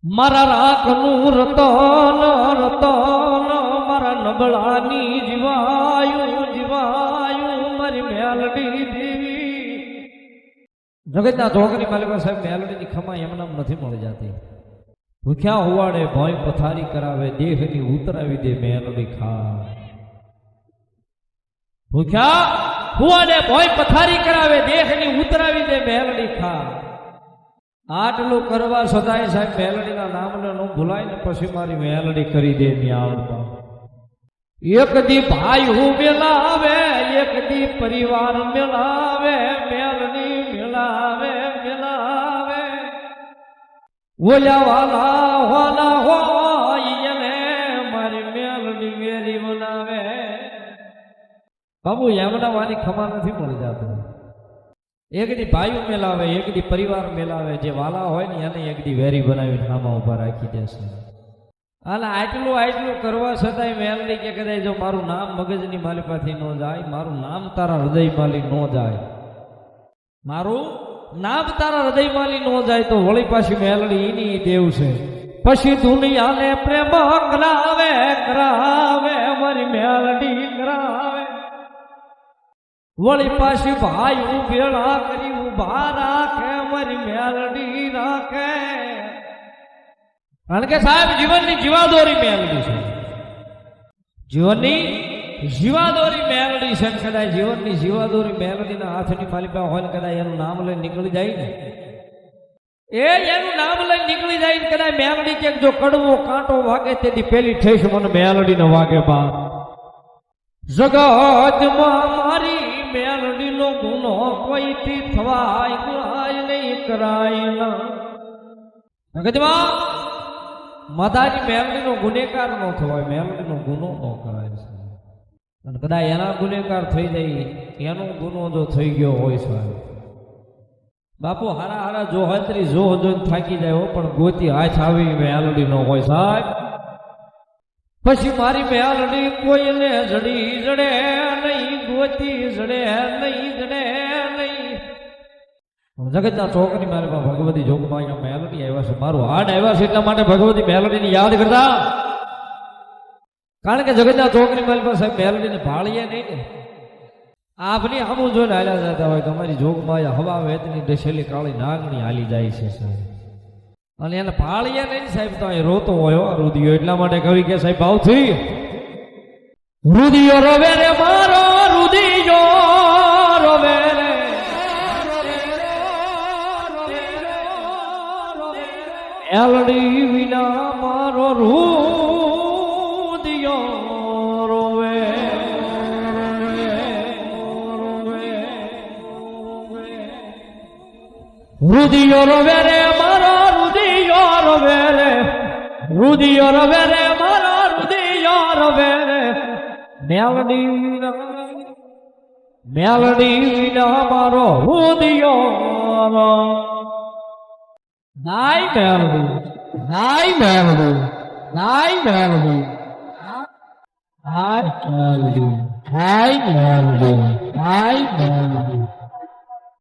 મારા રાખનું રતન રતન મારા નબળાની જીવાયું જીવાયું મારી મેલડી દેવી. જગતના ધોકની માલિકા સાહેબ મેલડીની ખમા એમનામ નથી મળી જતી. ભૂખ્યા હોવાડે ભોય પથારી કરાવે દેહની ઉતરાવી દે મેલડી ખા. ભૂખ્યા હોવાડે ભોય પથારી કરાવે દેહની ઉતરાવી દે મેલડી ખા. આટલું કરવા સદાય સાહેબ મેલડીના નામને નો ભૂલાય ને પછી મારી મેલડી કરી દે ન્યાવડમાં. એક દી ભાઈ હું મેલાવે એક દી પરિવાર મેલાવે મેલડી મેલાવે મેલાવે. ઓલા વાલા વાલા હોય એને મારી મેલડી વેરી બનાવે. બાબુ એમના મારી ખમા નથી મળી જતું. એક દી ભાઈઓ મેલાવે એક દી પરિવાર મેલાવે. જે વાલા હોય ને એને એક દી વેરી બનાવીને નામા ઉભા રાખી દેશે. અને આટલું કરવા છતાંય મેલડી કે કદાચ જો મારું નામ મગજની માલિકાથી ન જાય, મારું નામ તારા હૃદયમાલી ન જાય, મારું નામ તારા હૃદયમાલી ન જાય તો વળી પાછી મેલડી એની દેવ છે. પછી દુનિયાને પ્રેમ કરાવે કરાવે મારી મેલડી કરાવે. વળી પાછી ભાઈ ભેળા કરી ઉભા રાખે મારી મેલડી રાખે. કારણ કે સાહેબ જીવનની જીવાદોરી મેલડી છે. જીવનની જીવાદોરી મેલડી છે. કદાચ જીવનની જીવાદોરી મેલડીના હાથની માલિકા હોય ને કદાચ એનું નામ લઈને નીકળી જાય ને એનું નામ લઈને નીકળી જાય ને કદાચ મેલડી કે જો કડવો કાંટો વાગે તેથી પેલી ઠેસ મને મેલડી ને વાગે બા. જગતમાં મારી મેલડીનો ગુનો કોઈથી થવાય ગુનાય નહીં કરાય ના. જગતમાં માતાજી મેલડીનો ગુનેગાર ન થવાય, મેલડીનો ગુનો ન કરાય છે. અને કદાચ એના ગુનેગાર થઈ જાય એનો ગુનો જો થઈ ગયો હોય સાહેબ બાપુ હારા હારા જો હતરી જો જોઈને થાકી જાય પણ ગોતી હાથ આવી મેલડી નો હોય સાહેબ. પછી મારી મેલડી કોઈને જડી જડે નહીં, ગોતી જડે નહીં જડે નહીં. જગતના ચોકની મારે ભગવતી જોગમાં અહીંયા મેલડી આવ્યા છે, મારું હાડ આવ્યા છે એટલા માટે ભગવતી મેલડીને યાદ કરતા. કારણ કે જગતના ચોકની મારી પાસે મેલડીને ભાળીએ નહીં ને આપની આમું જોઈને હાલ્યા જતા હોય તો અમારી જોગમાં હવા વેતની ડસેલી કાળી નાગણી હાલી જાય છે સાહેબ. અને એને ભાળીએ નહીં સાહેબ તો અહીં રોતો હોય રુદિયો. એટલા માટે કવિ કે સાહેબ ભાવથી રુદિયો રોવે રે મારો રુદિયો રોવે રે મેલડી વિના મારો રુદિયો રોવે. રુદિયો રોવે રે મારો રુદિયો રોવે રે રુદિયો રોવે રે મારો રુદિયો રોવે રે. મેલડી વિના મારો રુદિયો નાય મેલડી નાય મેલડી નાય મેલડી નાય મેલડી નાય મેલડી નાય મેલડી.